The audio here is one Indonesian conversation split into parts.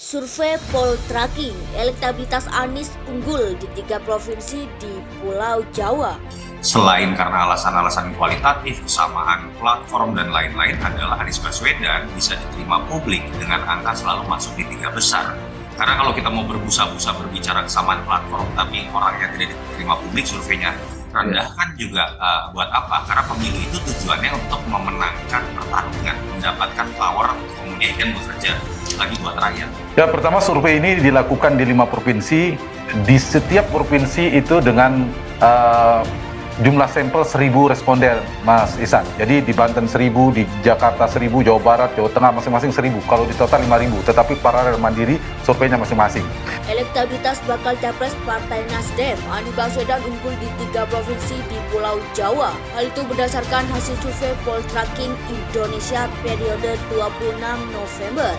Survei Poltreking, elektabilitas Anies unggul di 3 provinsi di Pulau Jawa. Selain karena alasan-alasan kualitatif, kesamaan platform dan lain-lain adalah Anies Baswedan bisa diterima publik dengan angka selalu masuk di 3 besar. Karena kalau kita mau berbusa-busa berbicara kesamaan platform tapi orangnya tidak diterima publik, surveinya rendah kan juga buat apa? Karena pemilu itu tujuannya untuk memenangkan pertarungan, mendapatkan power, kemudian bekerja lagi buat rakyat. Ya, pertama survei ini dilakukan di 5 provinsi. Di setiap provinsi itu dengan jumlah sampel 1.000 responden, Mas Isan. Jadi di Banten 1.000, di Jakarta 1.000, Jawa Barat, Jawa Tengah masing-masing 1.000. Kalau di total 5.000, tetapi paralel mandiri surveinya masing-masing. Elektabilitas bakal capres Partai Nasdem, Anies Baswedan unggul di 3 provinsi di Pulau Jawa. Hal itu berdasarkan hasil survei Poltreking Indonesia periode 26 November.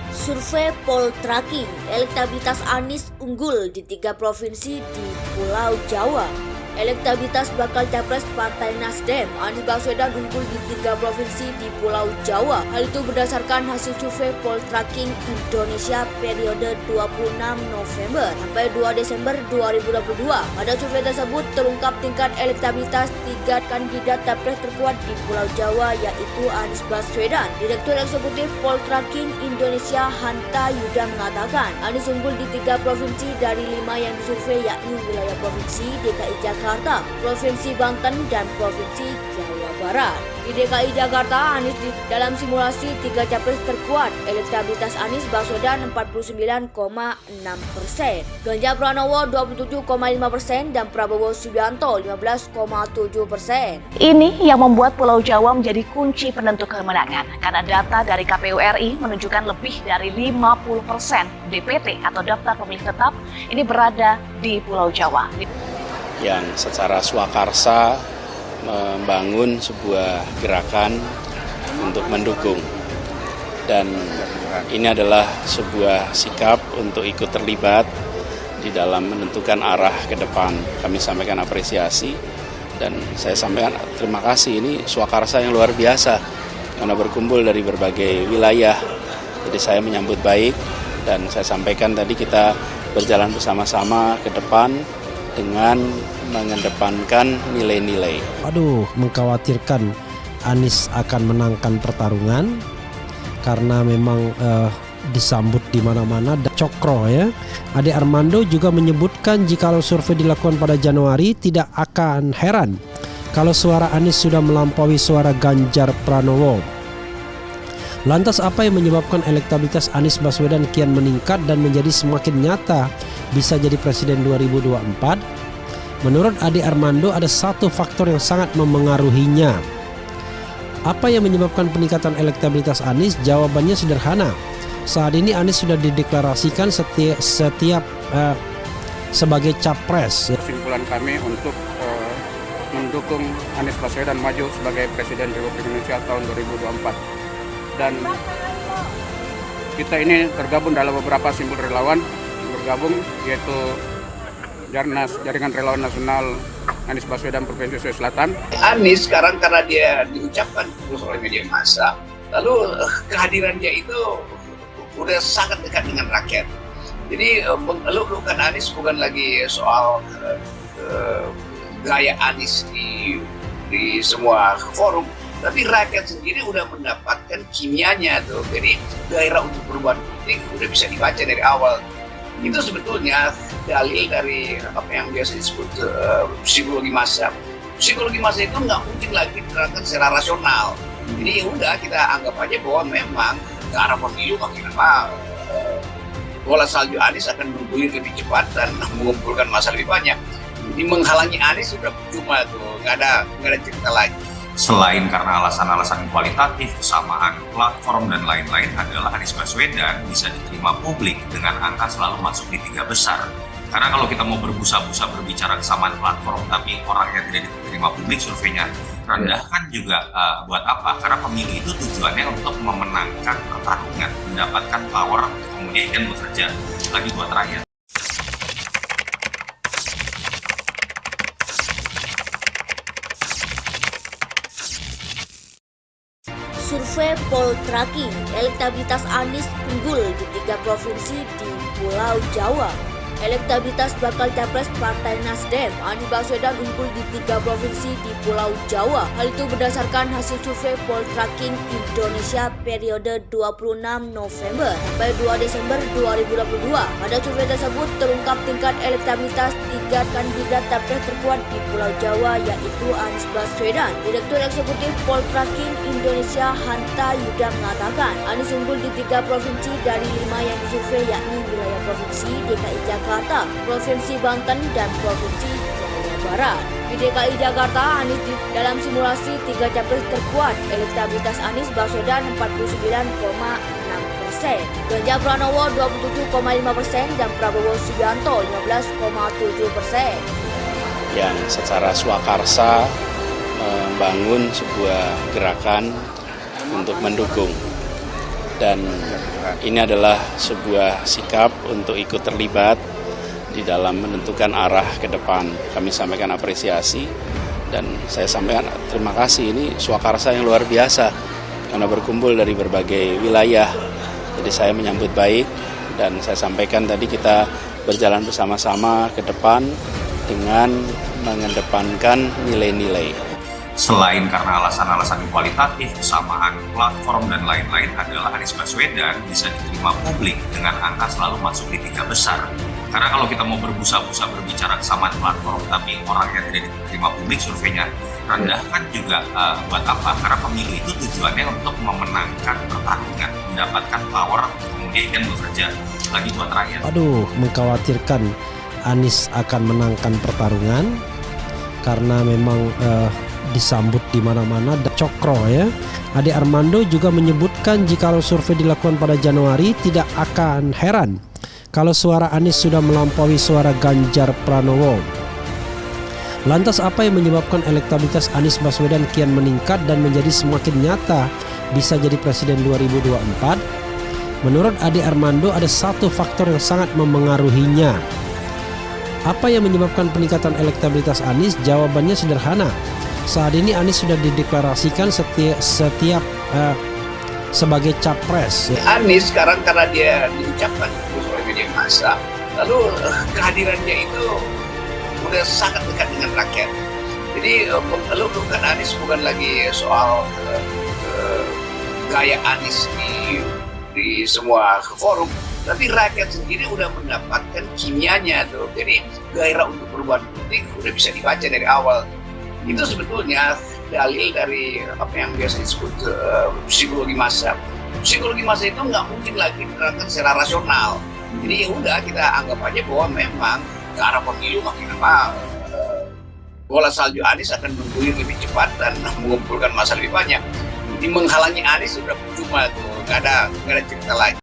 Survei Poltreking, elektabilitas Anies unggul di 3 provinsi di Pulau Jawa. Elektabilitas bakal capres Partai Nasdem, Anies Baswedan unggul di 3 provinsi di Pulau Jawa. Hal itu berdasarkan hasil survei Poltreking Indonesia periode 26 November sampai 2 Desember 2022. Pada survei tersebut terungkap tingkat elektabilitas 3 kandidat capres terkuat di Pulau Jawa, yaitu Anies Baswedan. Direktur Eksekutif Poltreking Indonesia Hanta Yuda mengatakan Anies unggul di 3 provinsi dari 5 yang disurvei, yakni wilayah provinsi DKI Jakarta, Provinsi Banten, dan Provinsi Jawa Barat. Di DKI Jakarta, Anies dalam simulasi 3 capres terkuat. Elektabilitas Anies Baswedan 49,6%, Ganjar Pranowo 27,5%, dan Prabowo Subianto 15,7%. Ini yang membuat Pulau Jawa menjadi kunci penentu kemenangan karena data dari KPU RI menunjukkan lebih dari 50% DPT atau daftar pemilih tetap ini berada di Pulau Jawa. Yang secara swakarsa membangun sebuah gerakan untuk mendukung, dan ini adalah sebuah sikap untuk ikut terlibat di dalam menentukan arah ke depan. Kami sampaikan apresiasi dan saya sampaikan terima kasih. Ini swakarsa yang luar biasa karena berkumpul dari berbagai wilayah, jadi saya menyambut baik dan saya sampaikan tadi kita berjalan bersama-sama ke depan dengan mengedepankan nilai-nilai. Mengkhawatirkan Anies akan menangkan pertarungan karena memang disambut di mana-mana. Cokro ya. Ade Armando juga menyebutkan jikalau survei dilakukan pada Januari tidak akan heran kalau suara Anies sudah melampaui suara Ganjar Pranowo. Lantas apa yang menyebabkan elektabilitas Anies Baswedan kian meningkat dan menjadi semakin nyata bisa jadi presiden 2024? Menurut Ade Armando ada satu faktor yang sangat memengaruhinya. Apa yang menyebabkan peningkatan elektabilitas Anies? Jawabannya sederhana. Saat ini Anies sudah dideklarasikan setiap sebagai capres. Kesimpulan kami untuk mendukung Anies Baswedan maju sebagai Presiden Republik Indonesia tahun 2024. Dan kita ini tergabung dalam beberapa simbol relawan yang bergabung, yaitu Jaringan Relawan Nasional Anies Baswedan Provinsi Sulawesi Selatan. Anies sekarang karena dia diucapkan oleh media massa, lalu kehadiran dia itu udah sangat dekat dengan rakyat. Jadi mengeluh-elukan Anies bukan lagi soal gaya Anies di semua forum, tapi rakyat sendiri udah mendapatkan kimianya tuh. Jadi gairah untuk perubahan politik udah bisa dibaca dari awal. Itu sebetulnya dalil dari apa yang biasa disebut psikologi massa. Psikologi massa itu nggak mungkin lagi diterapkan secara rasional. Jadi udah kita anggap aja bahwa memang ke arah pemilu makin lama bola salju Anies akan bergulir lebih cepat dan mengumpulkan massa lebih banyak. Jadi menghalangi Anies sudah cuma tuh, nggak ada cerita lagi. Selain karena alasan-alasan kualitatif, kesamaan platform dan lain-lain adalah Anies Baswedan bisa diterima publik dengan angka selalu masuk di 3 besar. Karena kalau kita mau berbusa-busa berbicara kesamaan platform tapi orangnya tidak diterima publik, surveinya rendah kan juga buat apa? Karena pemilu itu tujuannya untuk memenangkan pertarungan, mendapatkan power, kemudian bekerja lagi buat rakyat. Survei Poltreking, elektabilitas Anies unggul di 3 provinsi di Pulau Jawa. Elektabilitas bakal capres Partai Nasdem, Anies Baswedan unggul di 3 provinsi di Pulau Jawa. Hal itu berdasarkan hasil survei Poltreking Indonesia periode 26 November sampai 2 Desember 2022. Pada survei tersebut terungkap tingkat elektabilitas 3 kandidat capres terkuat di Pulau Jawa, yaitu Anies Baswedan. Direktur Eksekutif Poltreking Indonesia Hanta Yuda mengatakan Anies unggul di 3 provinsi dari 5 yang disurvei, yakni wilayah provinsi DKI Jakarta, Provinsi Banten, dan Provinsi Jawa Barat. Di DKI Jakarta, Anies dalam simulasi 3 capres terkuat. Elektabilitas Anies Baswedan 49,6%, Ganjar Pranowo 27,5%, dan Prabowo Subianto 15,7%. Yang secara swakarsa membangun sebuah gerakan untuk mendukung. Dan ini adalah sebuah sikap untuk ikut terlibat di dalam menentukan arah ke depan. Kami sampaikan apresiasi dan saya sampaikan terima kasih. Ini swakarsa yang luar biasa karena berkumpul dari berbagai wilayah. Jadi saya menyambut baik dan saya sampaikan tadi kita berjalan bersama-sama ke depan dengan mengedepankan nilai-nilai. Selain karena alasan-alasan kualitatif, kesamaan platform dan lain-lain adalah Anies Baswedan bisa diterima publik dengan angka selalu masuk di 3 besar. Karena kalau kita mau berbusa-busa berbicara kesamaan platform tapi orangnya tidak diterima publik, surveinya rendah, kan juga buat apa? Karena pemilu itu tujuannya untuk memenangkan pertarungan, mendapatkan power, kemudian bekerja lagi buat rakyat. Aduh, mengkhawatirkan Anies akan menangkan pertarungan karena memang disambut di mana-mana cokro ya. Ade Armando juga menyebutkan jikalau survei dilakukan pada Januari tidak akan heran kalau suara Anies sudah melampaui suara Ganjar Pranowo. Lantas apa yang menyebabkan elektabilitas Anies Baswedan kian meningkat dan menjadi semakin nyata bisa jadi presiden 2024? Menurut Ade Armando ada satu faktor yang sangat memengaruhinya. Apa yang menyebabkan peningkatan elektabilitas Anies? Jawabannya sederhana. Saat ini Anies sudah dideklarasikan setiap sebagai capres. Anies sekarang karena dia diucapkan oleh media massa, lalu kehadirannya itu udah sangat dekat dengan rakyat. Jadi lalu bukan Anies bukan lagi soal gaya Anies di semua forum, tapi rakyat sendiri udah mendapatkan kimianya tuh. Jadi gairah untuk perubahan politik udah bisa dibaca dari awal. Itu sebetulnya dalil dari apa yang biasa disebut psikologi massa. Psikologi massa itu nggak mungkin lagi diterapkan secara rasional. Jadi ya udah kita anggap aja bahwa memang ke arah pemilu makin lama bola salju Anies akan bergulir lebih cepat dan mengumpulkan massa lebih banyak. Jadi menghalangi Anies sudah cuma tuh nggak ada cerita lagi.